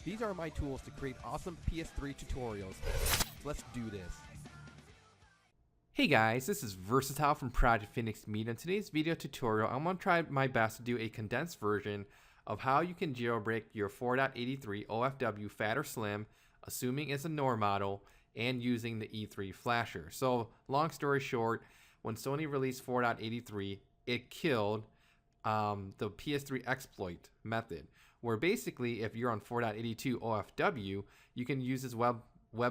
These are my tools to create awesome PS3 tutorials. Let's do this. Hey guys, this is Versatile from Project Phoenix Media. In today's video tutorial, I'm going to try my best to do a condensed version of how you can jailbreak your 4.83 OFW Fat or Slim, assuming it's a NOR model, and using the E3 flasher. So, long story short, when Sony released 4.83, it killed the PS3 exploit method, where basically if you're on 4.82 OFW, you can use this web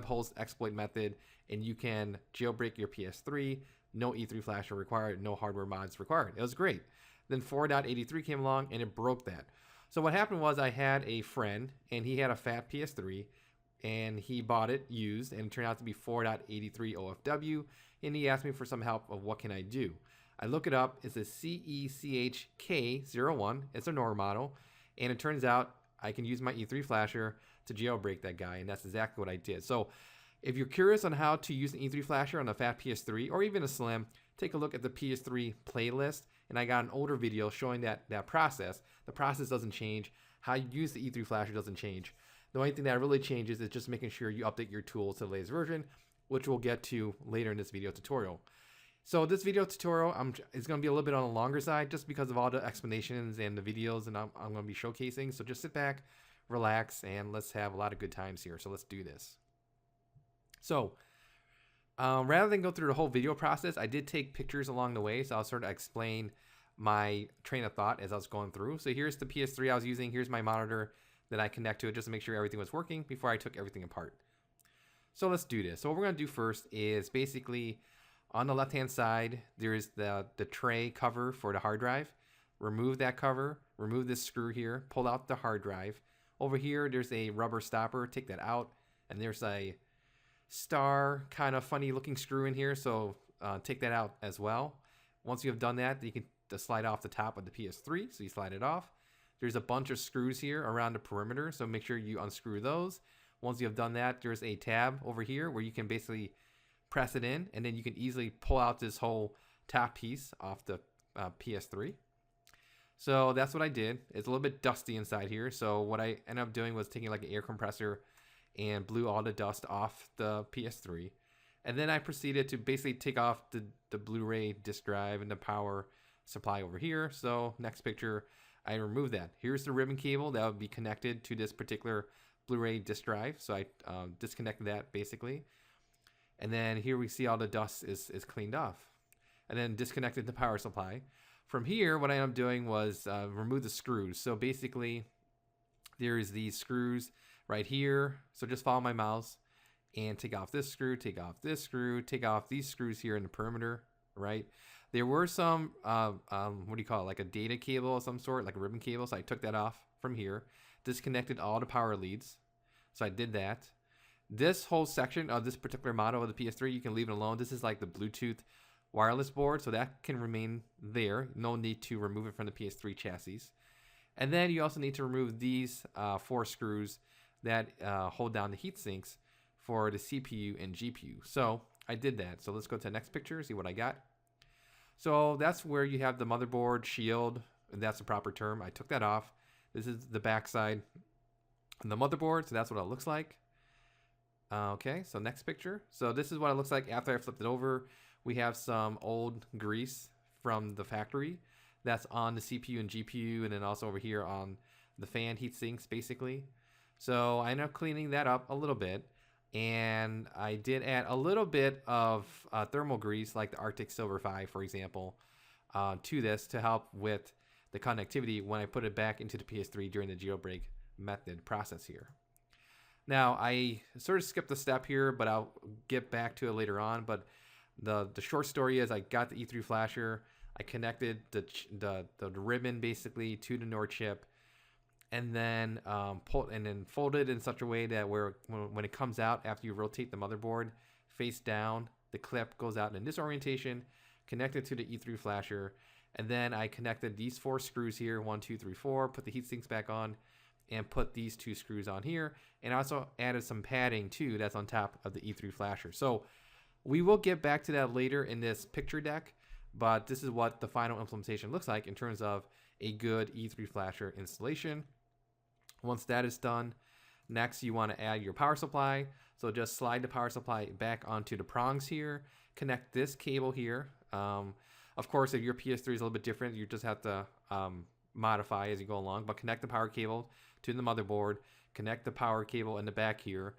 host exploit method and you can jailbreak your PS3, no E3 flasher required, no hardware mods required. It was great. Then 4.83 came along and it broke that. So what happened was I had a friend and he had a fat PS3 and he bought it used and it turned out to be 4.83 OFW, and he asked me for some help of what can I do. I look it up, it's a CECHK01, it's a NOR model, and it turns out I can use my E3 flasher to jailbreak that guy, and that's exactly what I did. So if you're curious on how to use an E3 flasher on a fat PS3 or even a Slim, take a look at the PS3 playlist, and I got an older video showing that process. The process doesn't change. How you use the E3 flasher doesn't change. The only thing that really changes is just making sure you update your tools to the latest version, which we'll get to later in this video tutorial. So this video tutorial is going to be a little bit on the longer side just because of all the explanations and the videos and I'm going to be showcasing. So just sit back, relax, and let's have a lot of good times here. So let's do this. So rather than go through the whole video process, I did take pictures along the way. So I'll sort of explain my train of thought as I was going through. So here's the PS3 I was using. Here's my monitor that I connect to it just to make sure everything was working before I took everything apart. So let's do this. So what we're going to do first is basically on the left hand side, there's the tray cover for the hard drive. Remove that cover, remove this screw here, pull out the hard drive. Over here, there's a rubber stopper, take that out. And there's a star kind of funny looking screw in here, so take that out as well. Once you have done that, you can slide off the top of the PS3, so you slide it off. There's a bunch of screws here around the perimeter, so make sure you unscrew those. Once you have done that, there's a tab over here where you can basically press it in, and then you can easily pull out this whole top piece off the PS3. So that's what I did. It's a little bit dusty inside here, so what I ended up doing was taking like an air compressor and blew all the dust off the PS3. And then I proceeded to basically take off the Blu-ray disc drive and the power supply over here. So next picture, I removed that. Here's the ribbon cable that would be connected to this particular Blu-ray disc drive. So I disconnected that basically. And then here we see all the dust is cleaned off. And then disconnected the power supply. From here, what I ended up doing was remove the screws. So basically, there's these screws right here. So just follow my mouse and take off this screw, take off this screw, take off these screws here in the perimeter, right? There were some, what do you call it, like a data cable of some sort, like a ribbon cable. So I took that off from here, disconnected all the power leads. So I did that. This whole section of this particular model of the PS3, you can leave it alone. This is like the Bluetooth wireless board, so that can remain there. No need to remove it from the PS3 chassis. And then you also need to remove these 4 screws that hold down the heat sinks for the CPU and GPU. So I did that. So let's go to the next picture, see what I got. So that's where you have the motherboard shield, and that's the proper term. I took that off. This is the back side of the motherboard, so that's what it looks like. Okay, so next picture. So this is what it looks like after I flipped it over. We have some old grease from the factory that's on the CPU and GPU, and then also over here on the fan heat sinks, basically. So I ended up cleaning that up a little bit, and I did add a little bit of thermal grease, like the Arctic Silver 5, for example, to this to help with the connectivity when I put it back into the PS3 during the jailbreak method process here. Now, I sort of skipped a step here, but I'll get back to it later on. But the short story is I got the E3 flasher. I connected the ribbon basically to the NOR chip, and then folded in such a way that when it comes out after you rotate the motherboard face down, the clip goes out in this orientation, connected to the E3 flasher, and then I connected these 4 screws here, 1, 2, 3, 4, put the heat sinks back on, and put these 2 screws on here, and also added some padding too that's on top of the E3 flasher. So we will get back to that later in this picture deck, but this is what the final implementation looks like in terms of a good E3 flasher installation. Once that is done, Next, you want to add your power supply. So just slide the power supply back onto the prongs here. Connect this cable here. Of course, if your PS3 is a little bit different, you just have to modify as you go along. But connect the power cable to the motherboard. Connect the power cable in the back here.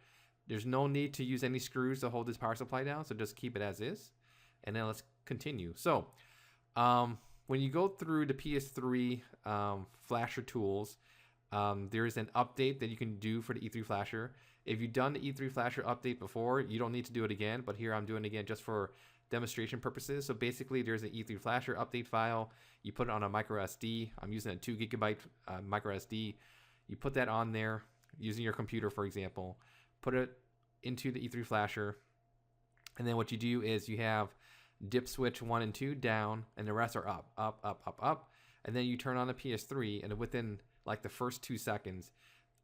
There's no need to use any screws to hold this power supply down, so just keep it as is. And then let's continue. So when you go through the PS3 flasher tools, there's an update that you can do for the E3 flasher. If you've done the E3 flasher update before, you don't need to do it again, but here I'm doing it again just for demonstration purposes. So basically there's an E3 flasher update file. You put it on a micro SD. I'm using a 2 GB micro SD. You put that on there using your computer, for example. Put it into the E3 flasher, and then what you do is you have dip switch 1 and 2 down, and the rest are up, and then you turn on the PS3, and within like the first 2 seconds,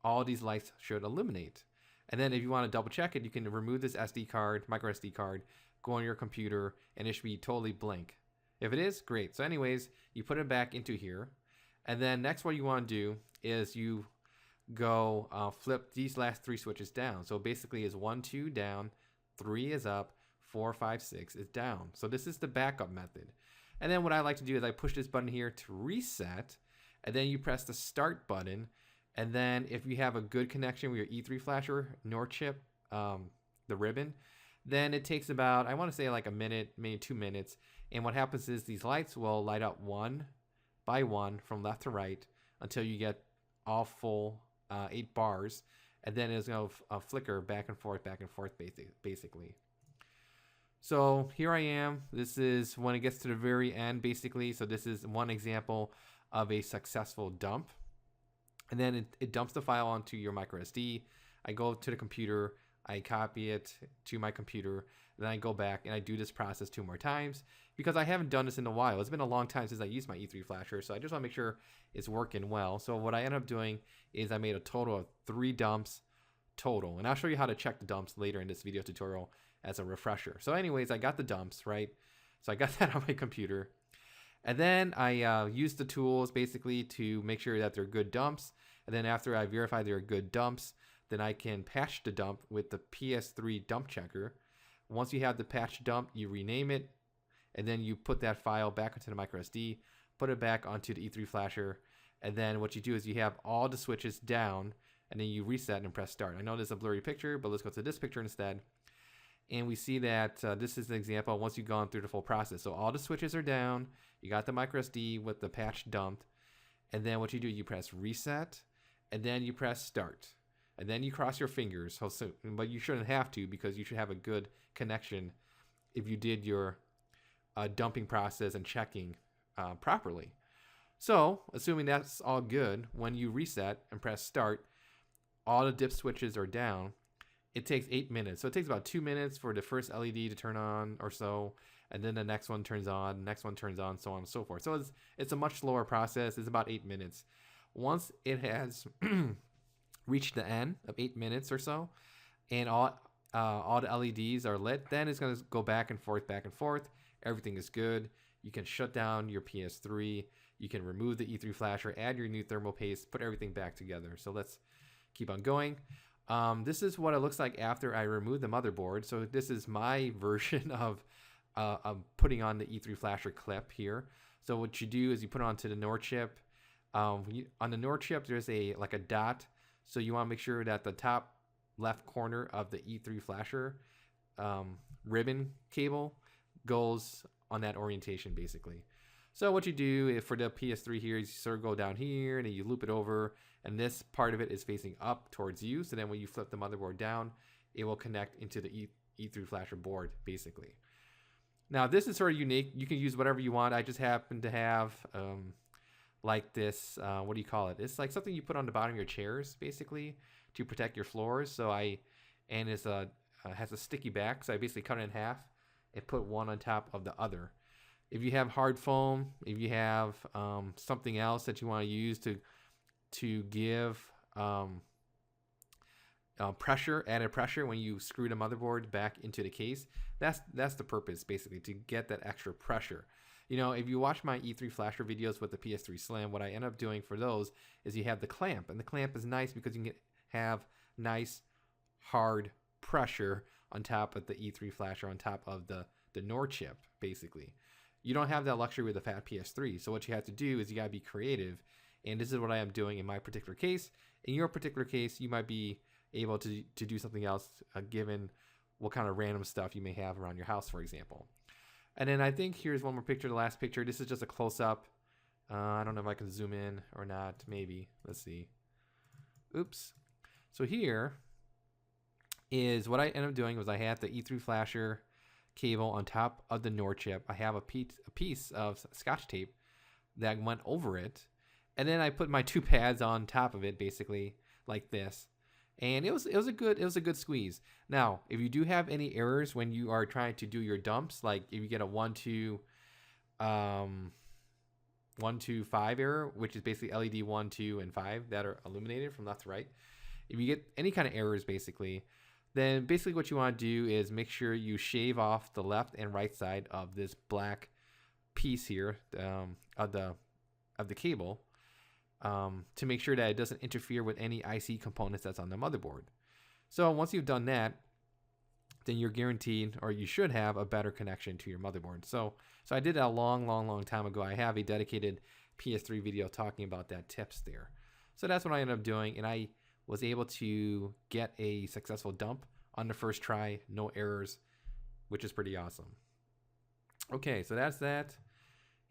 all these lights should illuminate. And then if you want to double check it, you can remove this SD card, micro SD card, go on your computer, and it should be totally blank. If it is, great. So anyways, you put it back into here, and then next what you want to do is you go flip these last 3 switches down. So basically is 1, 2 down, 3 is up, 4, 5, 6 is down. So this is the backup method. And then what I like to do is I push this button here to reset, and then you press the start button. And then if you have a good connection with your E3 flasher, NOR chip, the ribbon, then it takes about, I want to say like a minute, maybe 2 minutes. And what happens is these lights will light up one by one from left to right until you get all full 8 bars, and then it's going to flicker back and forth, basically. So here I am. This is when it gets to the very end, basically. So this is one example of a successful dump. And then it dumps the file onto your micro SD. I go to the computer, I copy it to my computer, then I go back and I do this process 2 more times because I haven't done this in a while. It's been a long time since I used my E3 flasher, so I just want to make sure it's working well. So what I end up doing is I made a total of 3 dumps total, and I'll show you how to check the dumps later in this video tutorial as a refresher. So anyways, I got the dumps, right? So I got that on my computer, and then I use the tools basically to make sure that they're good dumps, and then after I verify they're good dumps, then I can patch the dump with the PS3 dump checker. Once you have the patch dump, you rename it, and then you put that file back into the micro SD, put it back onto the E3 flasher, and then what you do is you have all the switches down, and then you reset and press start. I know there's a blurry picture, but let's go to this picture instead. And we see that this is an example once you've gone through the full process. So all the switches are down, you got the micro SD with the patch dumped, and then what you do, you press reset, and then you press start. And then you cross your fingers, but you shouldn't have to because you should have a good connection if you did your dumping process and checking properly. So, assuming that's all good, when you reset and press start, all the dip switches are down. It takes 8 minutes. So it takes about 2 minutes for the first LED to turn on or so, and then the next one turns on, the next one turns on, so on and so forth. So it's a much slower process. It's about 8 minutes. Once it has reached the end of 8 minutes or so, and all the LEDs are lit, then it's going to go back and forth. Everything is good. You can shut down your PS3. You can remove the E3 flasher, add your new thermal paste, put everything back together. So let's keep on going. This is what it looks like after I remove the motherboard. So this is my version of putting on the E3 flasher clip here. So what you do is you put it onto the NOR chip. On the NOR chip, there's like a dot. So you want to make sure that the top left corner of the E3 flasher ribbon cable goes on that orientation, basically. So what you do for the PS3 here is you sort of go down here and then you loop it over, and this part of it is facing up towards you. So then when you flip the motherboard down, it will connect into the E3 flasher board, basically. Now this is sort of unique. You can use whatever you want. I just happen to have like this, what do you call it? It's like something you put on the bottom of your chairs, basically, to protect your floors. So and it's has a sticky back, so I basically cut it in half and put one on top of the other. If you have hard foam, if you have something else that you want to use to give added pressure when you screw the motherboard back into the case, that's the purpose, basically, to get that extra pressure. You know, if you watch my E3 flasher videos with the PS3 Slim, what I end up doing for those is you have the clamp, and the clamp is nice because you can have nice hard pressure on top of the E3 flasher, on top of the NOR chip, basically. You don't have that luxury with the Fat PS3. So what you have to do is you gotta be creative. And this is what I am doing in my particular case. In your particular case, you might be able to do something else, given what kind of random stuff you may have around your house, for example. And then I think here's one more picture, the last picture. This is just a close-up. I don't know if I can zoom in or not. Maybe. Let's see. Oops. So here is what I ended up doing was I had the E3 flasher cable on top of the NOR chip. I have a piece of Scotch tape that went over it. And then I put my 2 pads on top of it, basically, like this. And it was a good squeeze. Now, if you do have any errors when you are trying to do your dumps, like if you get a 1 2 5 error, which is basically LED 1, 2, and 5 that are illuminated from left to right. If you get any kind of errors, basically, then basically what you want to do is make sure you shave off the left and right side of this black piece here of the cable, to make sure that it doesn't interfere with any IC components that's on the motherboard. So once you've done that, then you're guaranteed, or you should have, a better connection to your motherboard. So I did that a long time ago. I have a dedicated PS3 video talking about that tips there. So that's what I ended up doing, and I was able to get a successful dump on the first try, no errors, which is pretty awesome. Okay, so that's that.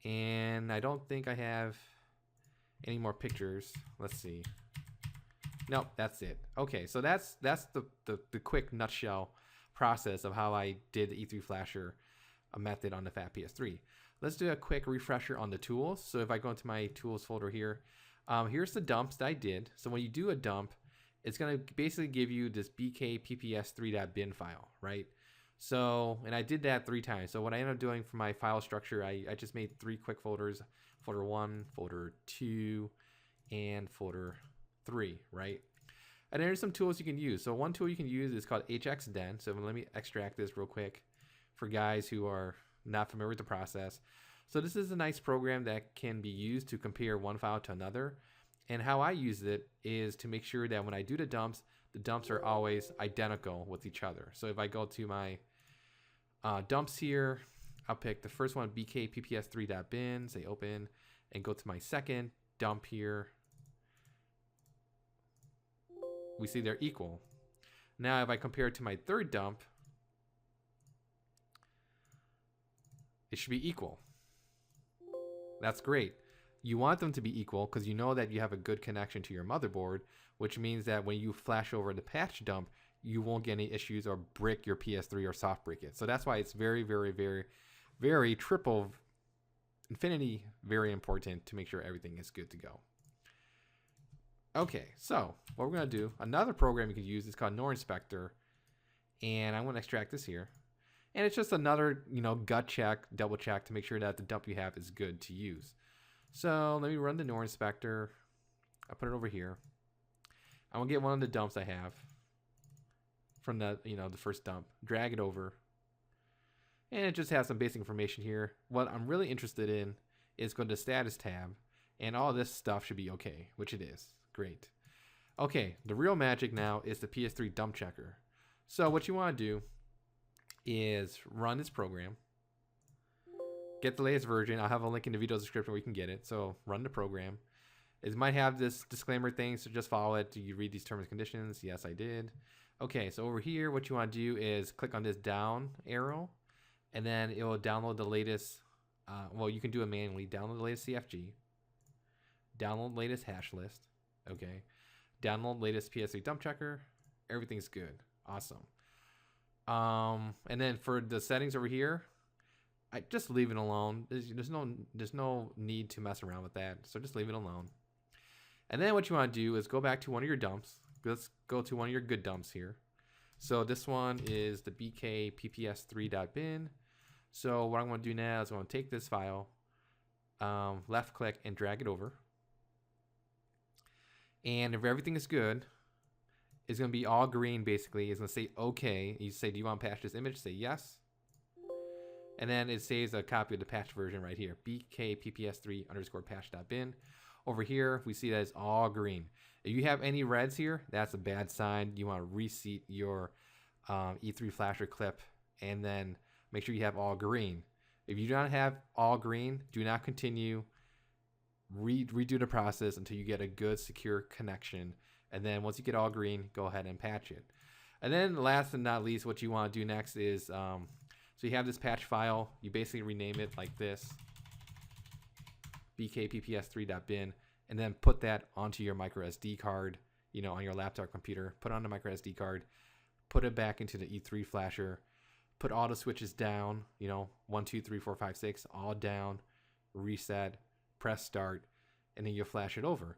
And I don't think I have any more pictures. Let's see. Nope, that's it. Okay, so that's the quick nutshell process of how I did the E3 flasher method on the Fat PS3. Let's do a quick refresher on the tools. So if I go into my tools folder here, here's the dumps that I did. So when you do a dump, it's going to basically give you this bkpps3.bin file, right? So, and I did that 3 times. So what I ended up doing for my file structure, I just made 3 quick folders: folder 1, folder 2, and folder 3, right? And there's some tools you can use. So one tool you can use is called hxden. So let me extract this real quick for guys who are not familiar with the process. So this is a nice program that can be used to compare one file to another. And how I use it is to make sure that when I do the dumps are always identical with each other. So if I go to my dumps here, I'll pick the first one, bkpps3.bin, say open, and go to my second dump here. We see they're equal. Now if I compare it to my third dump, it should be equal. That's great. You want them to be equal because you know that you have a good connection to your motherboard, which means that when you flash over the patch dump, you won't get any issues or brick your PS3 or soft break it. So that's why it's very, very, very, very triple infinity, very important to make sure everything is good to go. Okay, so what we're going to do, another program you can use is called NOR Inspector, and I'm going to extract this here. And it's just another, gut check, double check to make sure that the dump you have is good to use. So let me run the NOR Inspector. I'll put it over here. I'm going to get one of the dumps I have from the, the first dump, drag it over. And it just has some basic information here. What I'm really interested in is go to the status tab, and all this stuff should be okay, which it is. Great. Okay, the real magic now is the PS3 dump checker. So what you want to do is run this program, get the latest version. I'll have a link in the video description where you can get it. So run the program. It might have this disclaimer thing, so just follow it. Do you read these terms and conditions? Yes, I did. Okay, so over here, what you want to do is click on this down arrow, and then it will download the latest. Well, you can do it manually. Download the latest CFG. Download the latest hash list. Okay. Download latest PS3 dump checker. Everything's good. Awesome. And then for the settings over here, I just leave it alone. There's no need to mess around with that. So just leave it alone. And then what you want to do is go back to one of your dumps. Let's go to one of your good dumps here. So this one is the bkpps3.bin. So what I'm going to do now is I'm going to take this file, left click and drag it over. And if everything is good, it's going to be all green basically. It's going to say okay. You say, do you want to patch this image? Say yes. And then it saves a copy of the patch version right here, bkpps3_patch.bin. Over here, we see that it's all green. If you have any reds here, that's a bad sign. You want to reseat your E3 flasher clip, and then make sure you have all green. If you do not have all green, do not continue. Redo the process until you get a good secure connection, and then once you get all green, go ahead and patch it. And then last and not least, what you want to do next is so you have this patch file. You basically rename it like this, bkpps3.bin, and then put that onto your micro SD card, on your laptop computer. Put on the micro SD card, put it back into the E3 flasher, put all the switches down, 1, 2, 3, 4, 5, 6, all down, reset, press start, and then you flash it over.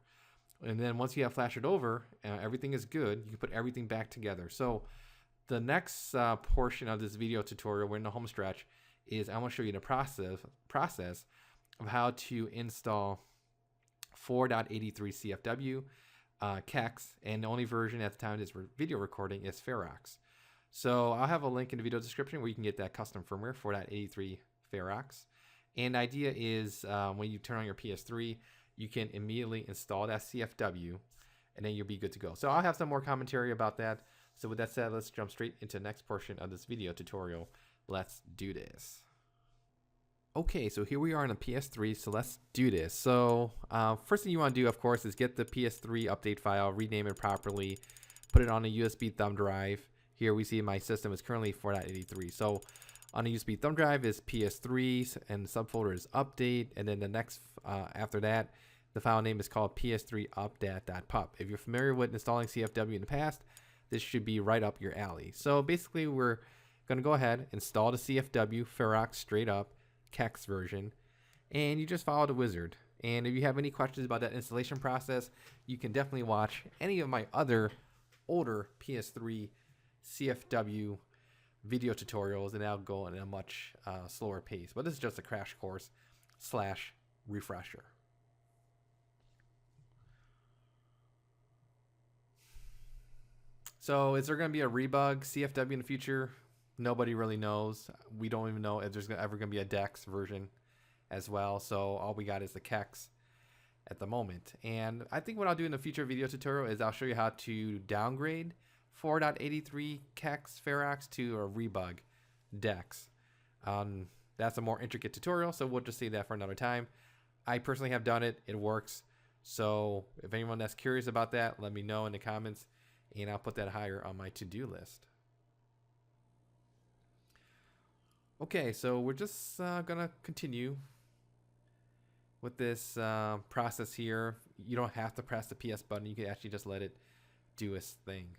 And then once you have flashed it over, everything is good, you can put everything back together. So the next portion of this video tutorial, we're in the home stretch, is I want to show you the process of how to install 4.83 CFW, CEX, and the only version at the time of this video recording is Ferrox. So I'll have a link in the video description where you can get that custom firmware, 4.83 Ferrox. And the idea is when you turn on your PS3, you can immediately install that CFW, and then you'll be good to go. So I'll have some more commentary about that. So with that said, let's jump straight into the next portion of this video tutorial. Let's do this. Okay, so here we are on a PS3, so let's do this. So first thing you want to do, of course, is get the PS3 update file, rename it properly, put it on a USB thumb drive. Here we see my system is currently 4.83. So on a USB thumb drive is PS3, and the subfolder is update, and then the next after that, the file name is called ps3updat.pup. If you're familiar with installing CFW in the past, this should be right up your alley. So basically, we're going to go ahead, install the CFW Ferrox straight up CEX version, and you just follow the wizard. And if you have any questions about that installation process, you can definitely watch any of my other older PS3 CFW video tutorials, and that'll go at a much slower pace. But this is just a crash course / refresher. So is there going to be a Rebug CFW in the future? Nobody really knows. We don't even know if there's ever going to be a DEX version as well. So all we got is the CEX at the moment. And I think what I'll do in the future video tutorial is I'll show you how to downgrade 4.83 CEX Ferrox to a Rebug DEX. That's a more intricate tutorial, so we'll just save that for another time. I personally have done it. It works. So if anyone that's curious about that, let me know in the comments, and I'll put that higher on my to-do list. Okay, so we're just gonna continue with this process here. You don't have to press the PS button. You can actually just let it do its thing.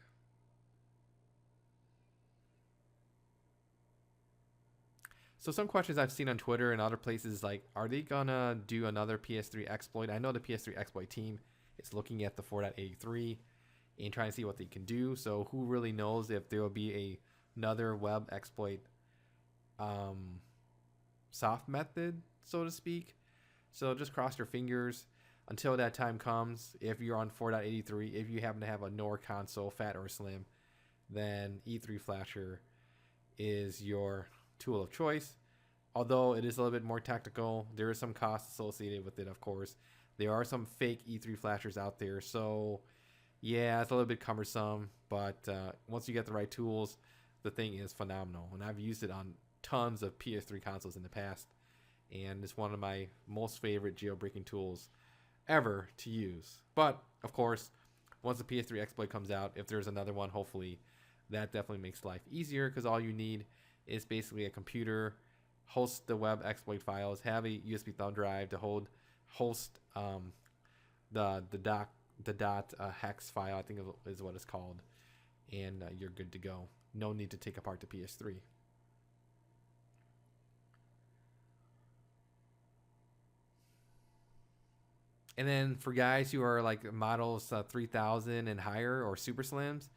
So some questions I've seen on Twitter and other places, like, are they gonna do another PS3 exploit? I know the PS3 exploit team is looking at the 4.83 and trying to see what they can do. So who really knows if there will be another web exploit soft method, so to speak. So just cross your fingers until that time comes. If you're on 4.83, if you happen to have a NOR console, fat or slim, then E3 flasher is your tool of choice. Although it is a little bit more tactical, there is some cost associated with it, of course. There are some fake E3 flashers out there, so yeah, it's a little bit cumbersome, but once you get the right tools, the thing is phenomenal. And I've used it on tons of PS3 consoles in the past, and it's one of my most favorite jailbreaking tools ever to use. But of course, once the PS3 exploit comes out, if there's another one, hopefully that definitely makes life easier, because all you need is basically a computer, host the web exploit files, have a USB thumb drive to host the dot hex file, I think is what it's called, and you're good to go. No need to take apart the PS3. And then for guys who are like models 3000 and higher or super slims,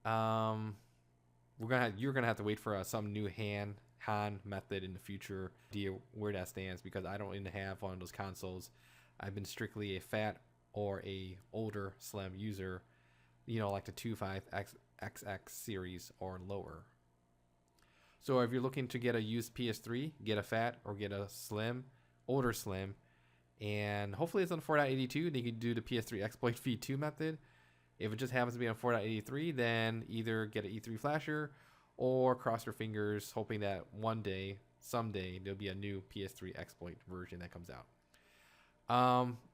you're gonna have to wait for some new Han method in the future. Idea where that stands, because I don't even have one of those consoles. I've been strictly a fat or a older slim user, like the 25XX series or lower. So if you're looking to get a used PS3, get a fat or get a slim, older slim, And hopefully it's on 4.82. They can do the PS3 exploit v2 method. If it just happens to be on 4.83, then either get an E3 flasher or cross your fingers, hoping that one day, someday, there'll be a new PS3 exploit version that comes out.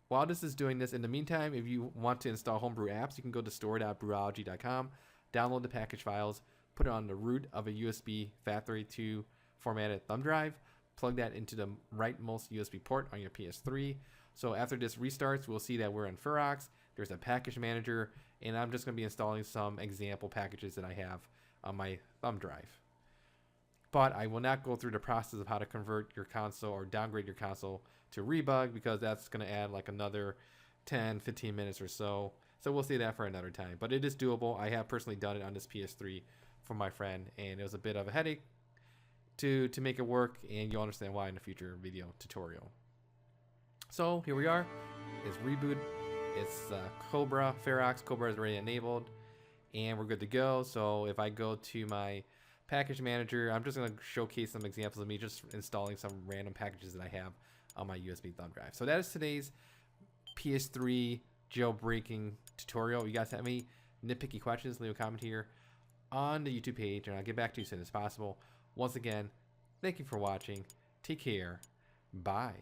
While this is doing this, in the meantime, if you want to install homebrew apps, you can go to store.brewology.com, download the package files, put it on the root of a USB FAT32 formatted thumb drive, plug that into the rightmost USB port on your PS3. So after this restarts, we'll see that we're in Ferrox. There's a package manager, and I'm just going to be installing some example packages that I have on my thumb drive. But I will not go through the process of how to convert your console or downgrade your console to Rebug, because that's going to add like another 10-15 minutes or so. So we'll see that for another time. But it is doable. I have personally done it on this PS3 for my friend, and it was a bit of a headache to make it work, and you'll understand why in a future video tutorial. So here we are. It's reboot. It's Cobra, Ferrox. Cobra is already enabled, and we're good to go. So if I go to my package manager, I'm just going to showcase some examples of me just installing some random packages that I have on my USB thumb drive. So that is today's PS3 jailbreaking tutorial. If you guys have any nitpicky questions, leave a comment here on the YouTube page, and I'll get back to you as soon as possible. Once again, thank you for watching. Take care. Bye.